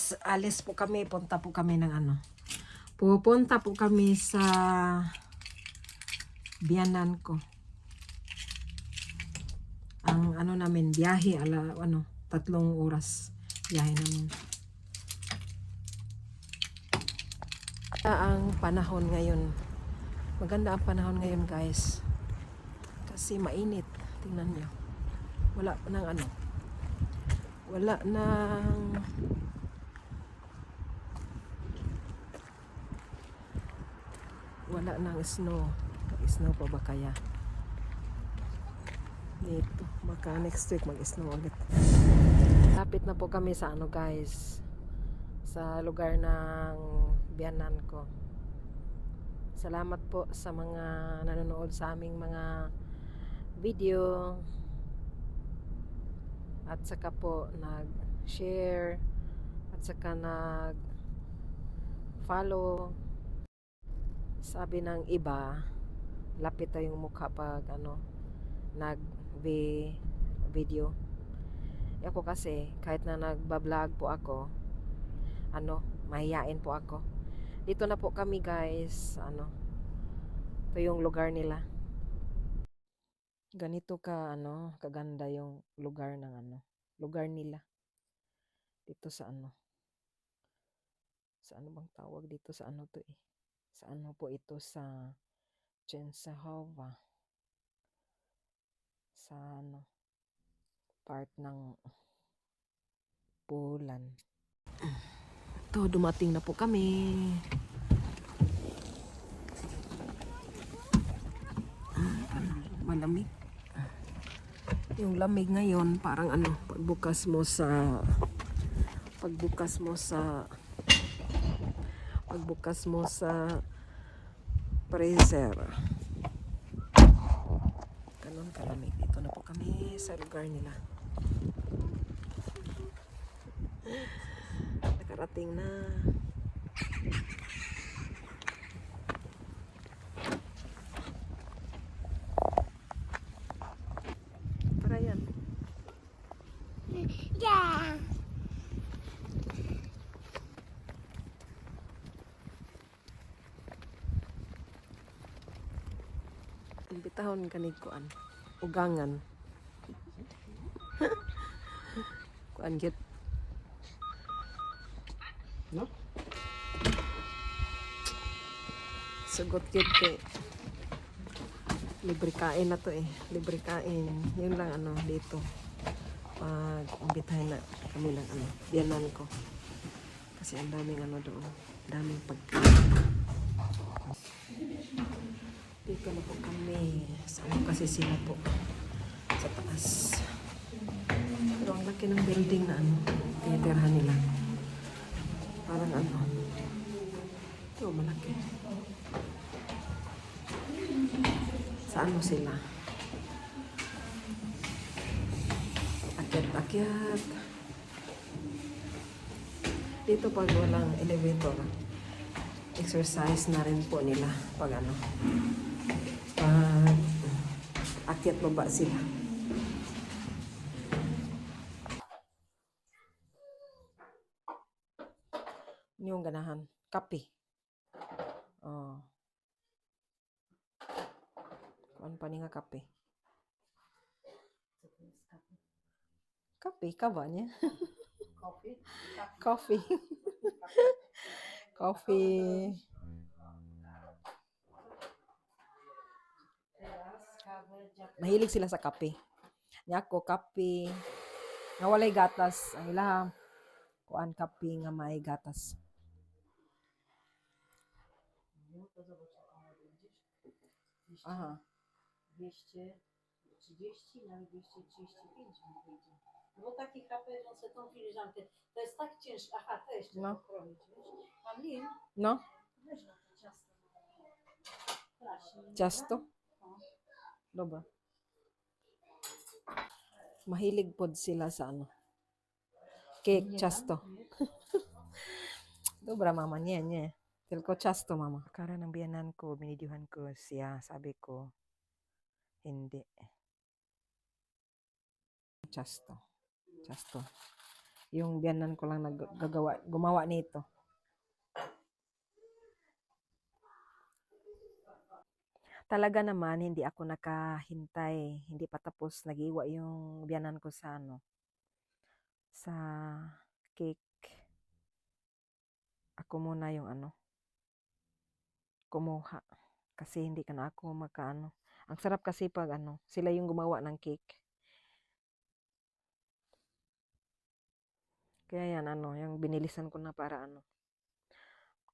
guys, alis po kami, punta po kami ng ano. Pupunta po kami sa biyanan ko. Ang ano namin, biyahe 3 oras biyahe namin. Ang panahon ngayon. Maganda ang panahon ngayon, guys. Kasi mainit. Tingnan niyo. Wala nang ano. Wala nang snow. Snow pa ba kaya? Dito. Baka next week mag-snow ulit. Lapit na po kami sa ano, guys. Sa lugar ng biyanan ko. Salamat po sa mga nanonood sa aming mga video. At saka po nag-share. At saka nag-follow. Sabi ng iba, lapit na yung mukha pag nag-video. Ako kasi, kahit na nagbablog po ako, mahihain po ako. Dito na po kami, guys. Ito yung lugar nila. Ganito kaganda yung lugar ng lugar nila. Dito sa sa bang tawag dito sa to eh. Sa po ito sa Częstochowa. Sa part ng Poland. Ito, dumating na po kami. Malamig. Yung lamig ngayon, parang pagbukas mo sa freezer. Ganun kalamig. Dito na po kami sa lugar nila. Nakarating na. Para yan. Yeah. Imbitahon kanig kuan. Ugangan. Kuan git. No? Sugot git kay libre kain na to eh. Libre kain. Yun lang dito. Pag imbitahin na kami lang biyanan ko. Kasi ang daming doon. Daming pagkain. Dito na po kami. Saan kasi sila po? Sa taas. Pero ang laki ng building na tinitirhan nila. Parang ito malaki. Sa sila? Akyat-akyat. Dito pag walang elevator, exercise na rin po nila pag akyat baba sila. Ano yung ganahan? Kape. Oh. Ano pa nga kape? Kape ka ba niya? Coffee. Coffee. Coffee. Mahilig sila sa kape. Nyako kape. Nga walay gatas. Ang ilang kuan kape nga may gatas. Aha. 230 na 235 mi wyjdzie. No bo taki kape, on sobie tą filiżankę, to jest tak ciężko. Aha, to jeszcze No. pokroić, wiesz? Mam lin? No? Weź na to ciasto. Kraśnie. Ciasto? No. Dobra. Mahilig pod sila sa cake, ciasto. Dobra mama, nie. Tylko ciasto mama. Kara ng biyanan ko, binidyuhan ko siya. Sabi ko, hindi. Ciasto. Yung biyanan ko lang gumawa nito. Talaga naman, hindi ako nakahintay. Hindi pa tapos nag-iwa yung biyanan ko sa sa cake. Ako muna yung kumuha. Kasi hindi ka na ako makaano. Ang sarap kasi pag sila yung gumawa ng cake. Kaya yan, yung binilisan ko na para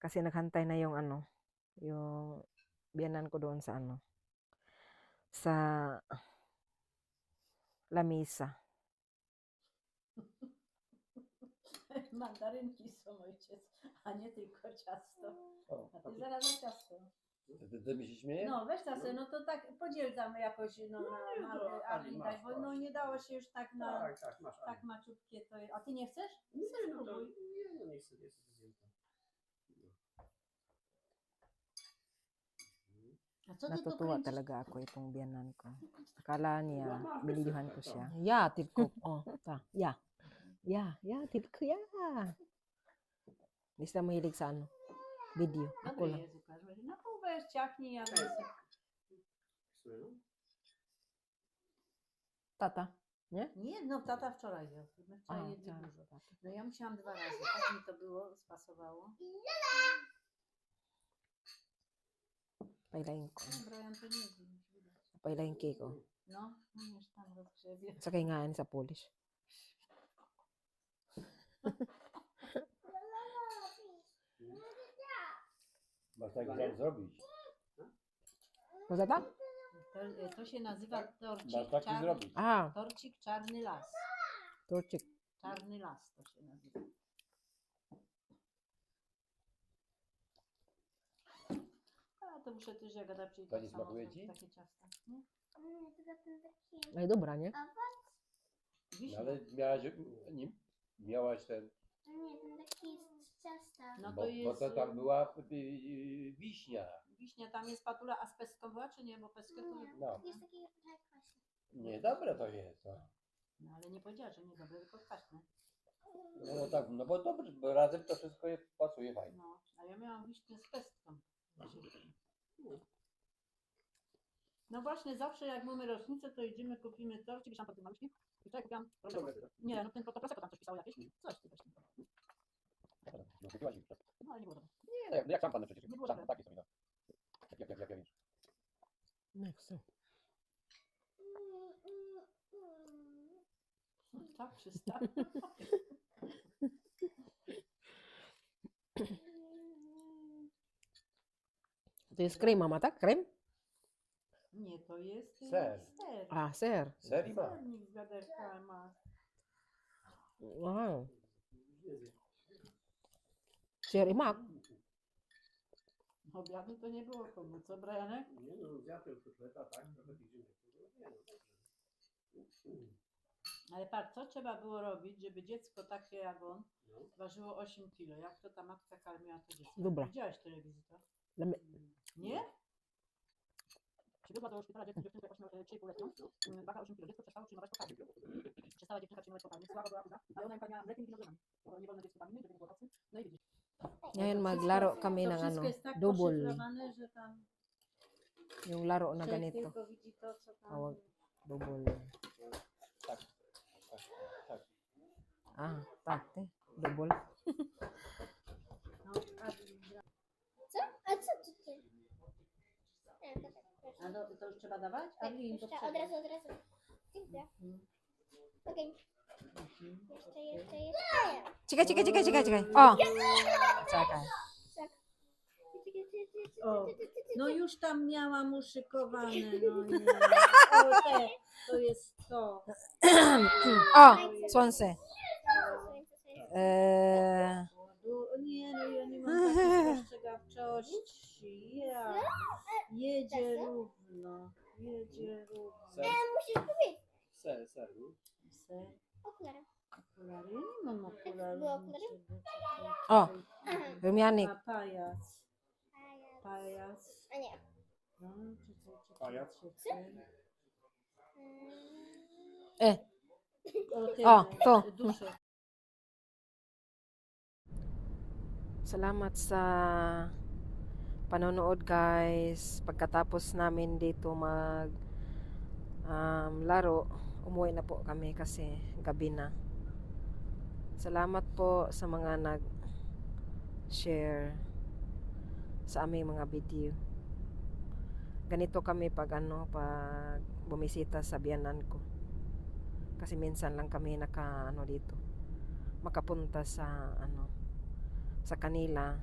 Kasi naghantay na yung yung biyanan ko doon sa sa lamisa. Mandarynki są ojciec, a nie tylko ciasto. O, A ty zaraz na ciasto. ty mi się śmieje? No weź ciasto, no to tak podziel tam jakoś na to Arlin masz, dać, bo no masz. nie dało się już tak na Tak, masz. tak maciupkie to. A ty nie chcesz? Nie, Chcesz, no to, próbuj. nie chcę zjem to. A co ty to Natutuwa kręcisz? talaga ako itong biyanan ko. Akala niya, binilihan ko siya. Ya, tip ko. Oh, ta. Ya. Ya, tip ko, ya. Hindi sila mahilig sa video. Ako Dobry lang. jest, Łukasz. No pół weź, ciachnij, ja sobie. Tata. Nie? Nie, no tata wczoraj jadł. My wczoraj jedli tak, dużo. tata. No ja musiałam 2 razy, tak mi to było, spasowało. Pailayin ko. No, Brian to nie zje, już widać. Pailayin ko. No, umiesz tam rozgrzebie. Sa kaingaan sa Polish. Masz tak chciałem zrobić. Co za ta? To się nazywa torcik, Masz taki zrobić. torcik czarny las. Torcik. Czarny las to się nazywa. A to muszę też Jagada przyjść. To nie smakuje ci? Takie ciasta. Nie? Ay, dobra, nie? No, Wiśnia. ale miałaś ten, Nie, ten taki z ciasta. No bo, to jest. bo to tam była wiśnia. Wiśnia, tam jest patula, a z pestką była, czy nie? Bo pestkę to. No. Jest taki trochę kwaśny. Niedobre to jest. No. No ale nie powiedziała, że nie dobre, tylko kwaśne. No tak, no bo dobrze, bo razem to wszystko pasuje fajnie. No, a ja miałam wiśnię z pestką. No właśnie, zawsze jak mamy rocznicę, to idziemy, kupimy torcik, gdzieś tam pod tym maluszki. I wczoraj kupiłam Nie, no ten Prosecco tam coś pisało jakieś. Coś ty właśnie. No, kupiłaś już. No ale nie było dobre. Nie, no jak szampan przecież. Nie było Szampan, dobre. takie są. No. Jak wiesz. Nie chcę. Tak, przystało. To jest krem, mama, tak? Krem? Nie, to jest Ser. ser. Ah, ser. Serii ma. Sernik z wiaderka ma. Wow. Ser i mak. Obiadu to nie było komu, co Brianek? Nie no, zjadłem kotleta, tak? Trochę tydzień. Ale patrz, co trzeba było robić, żeby dziecko takie jak on ważyło 8 kilo. Jak to ta matka karmiła to dziecko? Dobra. Widziałaś telewizję? Lami- Nie? Przywiozła do szpitala dziecko 3,5-letnią, waga 8 kg. Dziecko przestało przyjmować pokarmy. Przestała dziewczynka przyjmować pokarmy, słaba była chuda, ale ona ją karmiała mlekiem i winogronami. Bo nie wolno dziecku karmić, żeby nie było toksyn. No i widzisz. Ngayon maglaro kami To ng wszystko jest tak double. poszyfrowane, że tam Yung laro na człowiek ganito. tylko widzi to, co tam... Tawag double. Tak. Tak. Ah, tate. Double. No, Co? A co tu ty? a to już trzeba dawać? A Tak, im jeszcze potrzeba. od razu. Dziękuję. Okej. Jeszcze. Czekaj. O! Czekaj. O, no już tam miałam uszykowane, no nie. O, to jest to. O! Swansea. Nie, no ja nie mam takiej spostrzegawczości. Ja. Jedzie równo. Ser. Musisz powiedzieć. Ser. Ser. Okulary. Okulary? Ja nie mam okularów. Były okulary? O! Rumianik. A pajac. A nie. No, Pajac? Eh. O, O, to. Duszek. Salamat sa panonood guys. Pagkatapos namin dito laro, umuwi na po kami kasi gabi na. Salamat po sa mga nag-share sa aming mga video. Ganito kami pag bumisita sa biyanan ko. Kasi minsan lang kami dito makapunta sa kanila.